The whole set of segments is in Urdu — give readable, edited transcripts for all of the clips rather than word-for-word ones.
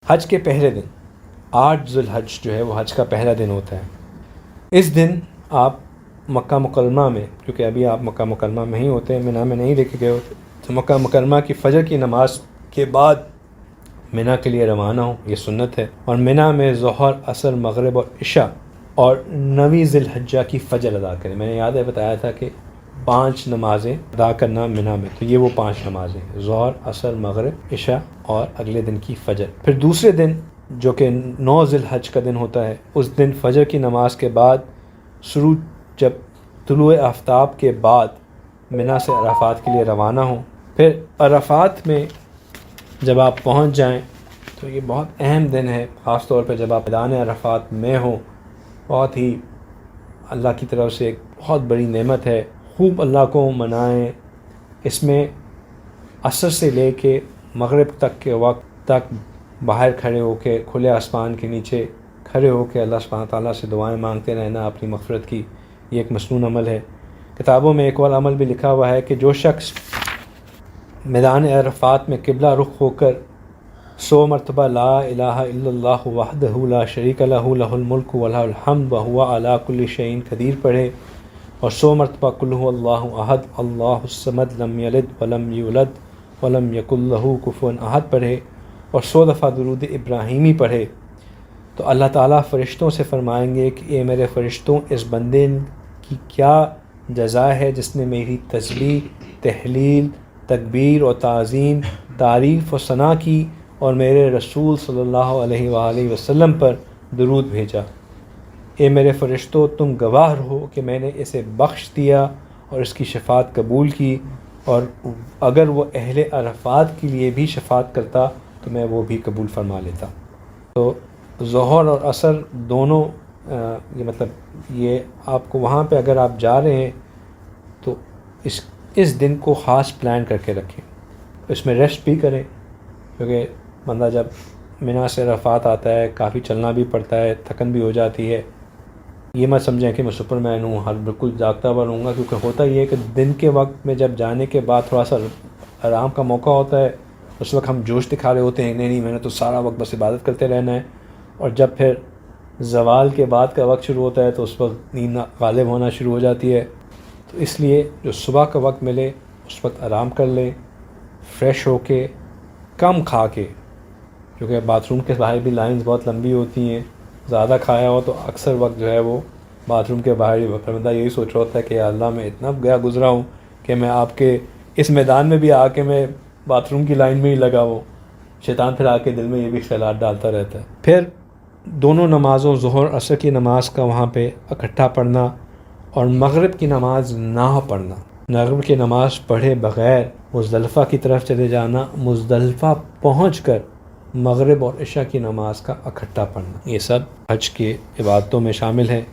حج کے پہلے دن 8 ذی الحج جو ہے وہ حج کا پہلا دن ہوتا ہے۔ اس دن آپ مکہ مکرمہ میں، کیونکہ ابھی آپ مکہ مکرمہ میں ہی ہوتے ہیں، مینا میں نہیں لے کے گئے ہوتے، تو مکہ مکرمہ کی فجر کی نماز کے بعد مینا کے لیے روانہ ہوں، یہ سنت ہے۔ اور مینا میں ظہر، عصر، مغرب اور عشاء اور 9 ذی الحجہ کی فجر ادا کریں۔ میں نے یاد ہے بتایا تھا کہ 5 نمازیں ادا کرنا مینا میں، تو یہ وہ 5 نمازیں، ظہر، عصر، مغرب، عشاء اور اگلے دن کی فجر۔ پھر دوسرے دن جو کہ 9 ذی الحج کا دن ہوتا ہے، اس دن فجر کی نماز کے بعد سروج جب طلوع آفتاب کے بعد مینا سے عرفات کے لیے روانہ ہوں۔ پھر عرفات میں جب آپ پہنچ جائیں تو یہ بہت اہم دن ہے، خاص طور پہ جب آپ میدان عرفات میں ہوں، بہت ہی اللہ کی طرف سے ایک بہت بڑی نعمت ہے، خوب اللہ کو منائیں۔ اس میں عصر سے لے کے مغرب تک کے وقت تک باہر کھڑے ہو کے کھلے آسمان کے نیچے کھڑے ہو کے اللہ سبحانہ تعالیٰ سے دعائیں مانگتے رہنا اپنی مغفرت کی، یہ ایک مسنون عمل ہے۔ کتابوں میں ایک اور عمل بھی لکھا ہوا ہے کہ جو شخص میدان عرفات میں قبلہ رخ ہو کر 100 مرتبہ لا الہ الا اللہ وحدہ لا شریک لہ لہ الملک ولہ الحمد وہو علی کل شیء قدیر پڑھے، اور 100 مرتبہ قل ھو اللہ احد اللہ الصمد لم یلد ولم یولد ولم یکن لہ کفوا احد پڑھے، اور 100 دفعہ درود ابراہیمی پڑھے، تو اللہ تعالیٰ فرشتوں سے فرمائیں گے کہ اے میرے فرشتوں، اس بندے کی کیا جزا ہے جس نے میری تسبیح، تحلیل، تکبیر اور تعظیم، تعریف و ثنا کی اور میرے رسول صلی اللہ علیہ وآلہ وسلم پر درود بھیجا۔ اے میرے فرشتوں، تم گواہ رہو کہ میں نے اسے بخش دیا اور اس کی شفاعت قبول کی، اور اگر وہ اہل عرفات کے لیے بھی شفاعت کرتا تو میں وہ بھی قبول فرما لیتا۔ تو ظہر اور عصر دونوں یہ مطلب یہ آپ کو وہاں پہ اگر آپ جا رہے ہیں تو اس دن کو خاص پلان کر کے رکھیں، اس میں ریسٹ بھی کریں، کیونکہ بندہ جب مینا سے عرفات آتا ہے کافی چلنا بھی پڑتا ہے، تھکن بھی ہو جاتی ہے۔ یہ مت سمجھیں کہ میں سپر مین ہوں، ہر بالکل جاگتا ہوا رہوں گا، کیونکہ ہوتا یہ ہے کہ دن کے وقت میں جب جانے کے بعد تھوڑا سا آرام کا موقع ہوتا ہے، اس وقت ہم جوش دکھا رہے ہوتے ہیں، نہیں میں نے تو سارا وقت بس عبادت کرتے رہنا ہے، اور جب پھر زوال کے بعد کا وقت شروع ہوتا ہے تو اس وقت نیند غالب ہونا شروع ہو جاتی ہے۔ تو اس لیے جو صبح کا وقت ملے اس وقت آرام کر لیں، فریش ہو کے، کم کھا کے، کیونکہ باتھ روم کے باہر بھی لائنز بہت لمبی ہوتی ہیں، زیادہ کھایا ہو تو اکثر وقت جو ہے وہ باتھ روم کے باہر ہی وقت بندہ یہی سوچ رہا ہوتا ہے کہ یا اللہ میں اتنا گیا گزرا ہوں کہ میں آپ کے اس میدان میں بھی آ کے میں باتھ روم کی لائن میں ہی لگا ہوں۔ شیطان پھر آ کے دل میں یہ بھی خیالات ڈالتا رہتا ہے۔ پھر دونوں نمازوں ظہر عصر کی نماز کا وہاں پہ اکٹھا پڑھنا اور مغرب کی نماز نہ پڑھنا، مغرب کی نماز پڑھے بغیر مزدلفہ کی طرف چلے جانا، مزدلفہ پہنچ کر مغرب اور عشاء کی نماز کا اکٹھا پڑھنا، یہ سب حج کی عبادتوں میں شامل ہے۔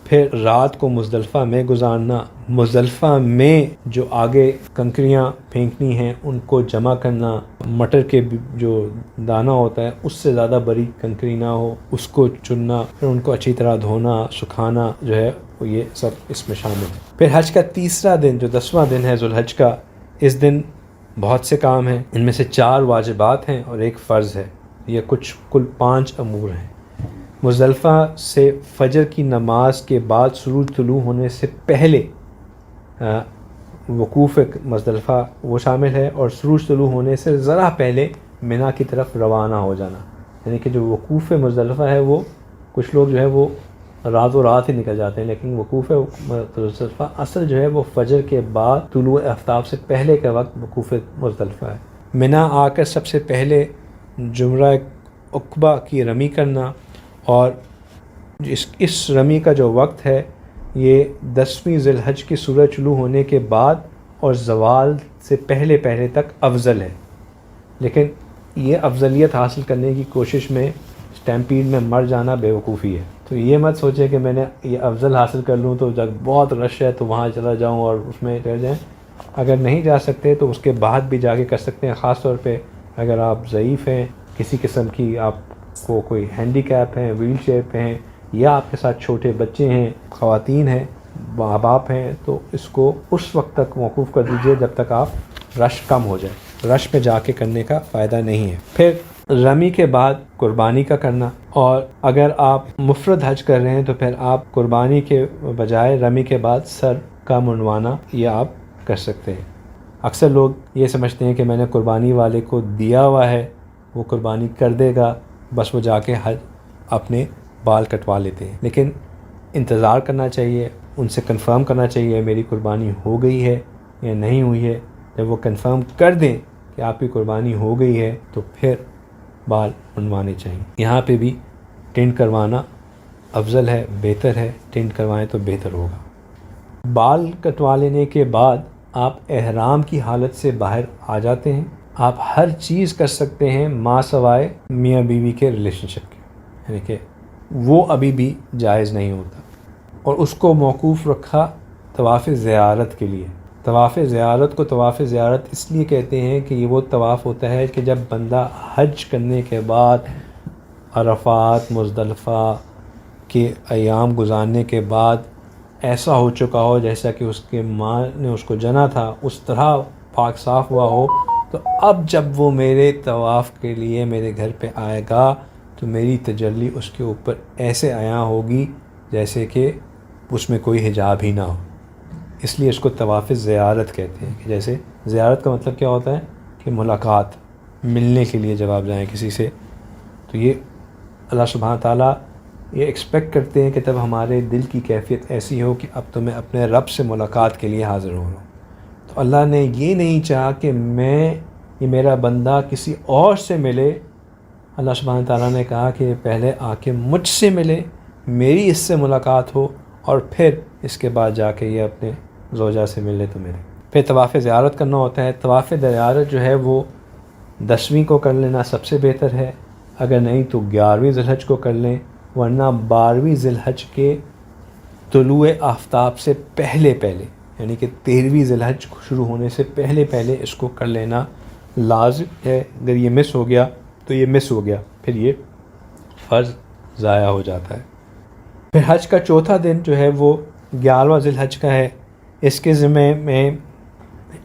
پھر رات کو مزدلفہ میں گزارنا، مزدلفہ میں جو آگے کنکریاں پھینکنی ہیں ان کو جمع کرنا، مٹر کے جو دانہ ہوتا ہے اس سے زیادہ بڑی کنکری نہ ہو اس کو چننا، پھر ان کو اچھی طرح دھونا، سکھانا جو ہے وہ یہ سب اس میں شامل ہے۔ پھر حج کا تیسرا دن جو 10واں دن ہے ذو الحج کا، اس دن بہت سے کام ہیں، ان میں سے 4 واجبات ہیں اور 1 فرض ہے، یہ کل 5 امور ہیں۔ مزدلفہ سے فجر کی نماز کے بعد سورج طلوع ہونے سے پہلے وقوف مزدلفہ وہ شامل ہے، اور سورج طلوع ہونے سے ذرا پہلے مینا کی طرف روانہ ہو جانا، یعنی کہ جو وقوف مزدلفہ ہے وہ کچھ لوگ جو ہے وہ رات ہی نکل جاتے ہیں، لیکن وقوف مزدلفہ اصل جو ہے وہ فجر کے بعد طلوع آفتاب سے پہلے کا وقت وقوف مزدلفہ ہے۔ مینا آ کر سب سے پہلے جمرہ عقبہ کی رمی کرنا، اور اس رمی کا جو وقت ہے یہ 10ویں ذی الحج کی سورج طلوع ہونے کے بعد اور زوال سے پہلے تک افضل ہے، لیکن یہ افضلیت حاصل کرنے کی کوشش میں اسٹیمپیڈ میں مر جانا بے وقوفی ہے۔ تو یہ مت سوچیں کہ میں نے یہ افضل حاصل کر لوں تو جب بہت رش ہے تو وہاں چلا جاؤں اور اس میں رہ جائیں۔ اگر نہیں جا سکتے تو اس کے بعد بھی جا کے کر سکتے ہیں، خاص طور پہ اگر آپ ضعیف ہیں، کسی قسم کی آپ کو کوئی ہینڈی کیپ ہیں، ویل چیئر پہ ہیں، یا آپ کے ساتھ چھوٹے بچے ہیں، خواتین ہیں، ماں باپ ہیں، تو اس کو اس وقت تک موقوف کر دیجئے جب تک آپ رش کم ہو جائے، رش میں جا کے کرنے کا فائدہ نہیں ہے۔ پھر رمی کے بعد قربانی کا کرنا، اور اگر آپ مفرد حج کر رہے ہیں تو پھر آپ قربانی کے بجائے رمی کے بعد سر کا منڈوانا یہ آپ کر سکتے ہیں۔ اکثر لوگ یہ سمجھتے ہیں کہ میں نے قربانی والے کو دیا ہوا ہے، وہ قربانی کر دے گا، بس وہ جا کے حج اپنے بال کٹوا لیتے ہیں، لیکن انتظار کرنا چاہیے، ان سے کنفرم کرنا چاہیے میری قربانی ہو گئی ہے یا نہیں ہوئی ہے۔ جب وہ کنفرم کر دیں کہ آپ کی قربانی ہو گئی ہے تو پھر بال منڈوانے چاہیے۔ یہاں پہ بھی ٹینٹ کروانا افضل ہے، بہتر ہے، ٹینٹ کروائیں تو بہتر ہوگا۔ بال کٹوا لینے کے بعد آپ احرام کی حالت سے باہر آ جاتے ہیں۔ آپ ہر چیز کر سکتے ہیں ماں سوائے میاں بیوی کے ریلیشن شپ کے، یعنی کہ وہ ابھی بھی جائز نہیں ہوتا، اور اس کو موقوف رکھا طواف زیارت کے لیے۔ طواف زیارت کو طواف زیارت اس لیے کہتے ہیں کہ یہ وہ طواف ہوتا ہے کہ جب بندہ حج کرنے کے بعد عرفات مزدلفہ کے ایام گزارنے کے بعد ایسا ہو چکا ہو جیسا کہ اس کے ماں نے اس کو جنا تھا، اس طرح پاک صاف ہوا ہو، تو اب جب وہ میرے طواف کے لیے میرے گھر پہ آئے گا تو میری تجلی اس کے اوپر ایسے عیاں ہوگی جیسے کہ اس میں کوئی حجاب ہی نہ ہو۔ اس لیے اس کو طواف زیارت کہتے ہیں، کہ جیسے زیارت کا مطلب کیا ہوتا ہے کہ ملاقات، ملنے کے لیے جب آپ جائیں کسی سے، تو یہ اللہ سبحانہ تعالیٰ یہ ایکسپیکٹ کرتے ہیں کہ تب ہمارے دل کی کیفیت ایسی ہو کہ اب تو میں اپنے رب سے ملاقات کے لیے حاضر ہو رہا ہوں۔ تو اللہ نے یہ نہیں چاہا کہ یہ میرا بندہ کسی اور سے ملے، اللہ سبحانہ تعالیٰ نے کہا کہ پہلے آ کے مجھ سے ملے، میری اس سے ملاقات ہو، اور پھر اس کے بعد جا کے یہ اپنے زوجہ سے ملے تو ملے۔ پھر طواف زیارت کرنا ہوتا ہے۔ طواف زیارت جو ہے وہ 10ویں کو کر لینا سب سے بہتر ہے، اگر نہیں تو 11ویں ذی الحج کو کر لیں، ورنہ 12ویں ذی الحج کے طلوع آفتاب سے پہلے یعنی کہ 13ویں ذی الحج شروع ہونے سے پہلے اس کو کر لینا لازم ہے۔ اگر یہ مس ہو گیا تو یہ مس ہو گیا، پھر یہ فرض ضائع ہو جاتا ہے۔ پھر حج کا چوتھا دن جو ہے وہ 11واں ذی الحج کا ہے۔ اس کے ذمے میں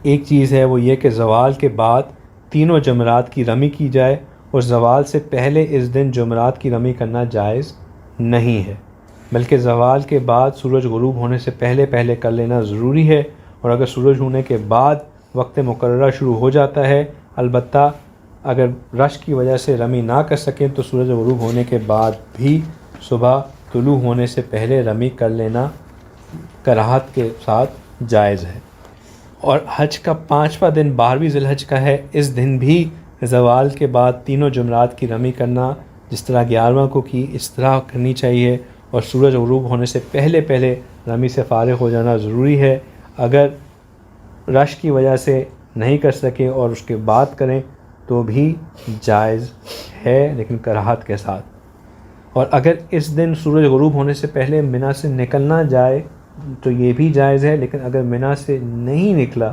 ایک چیز ہے، وہ یہ کہ زوال کے بعد تینوں جمرات کی رمی کی جائے، اور زوال سے پہلے اس دن جمرات کی رمی کرنا جائز نہیں ہے، بلکہ زوال کے بعد سورج غروب ہونے سے پہلے کر لینا ضروری ہے، اور اگر سورج ہونے کے بعد وقت مقررہ شروع ہو جاتا ہے، البتہ اگر رش کی وجہ سے رمی نہ کر سکیں تو سورج غروب ہونے کے بعد بھی صبح طلوع ہونے سے پہلے رمی کر لینا کراہت کے ساتھ جائز ہے۔ اور حج کا 5واں دن 12ویں ذی الحج کا ہے۔ اس دن بھی زوال کے بعد تینوں جمرات کی رمی کرنا جس طرح 11واں کو کی اس طرح کرنی چاہیے، اور سورج غروب ہونے سے پہلے رمی سے فارغ ہو جانا ضروری ہے۔ اگر رش کی وجہ سے نہیں کر سکے اور اس کے بعد کریں تو بھی جائز ہے، لیکن کراہت کے ساتھ۔ اور اگر اس دن سورج غروب ہونے سے پہلے منا سے نکلنا جائے تو یہ بھی جائز ہے، لیکن اگر منا سے نہیں نکلا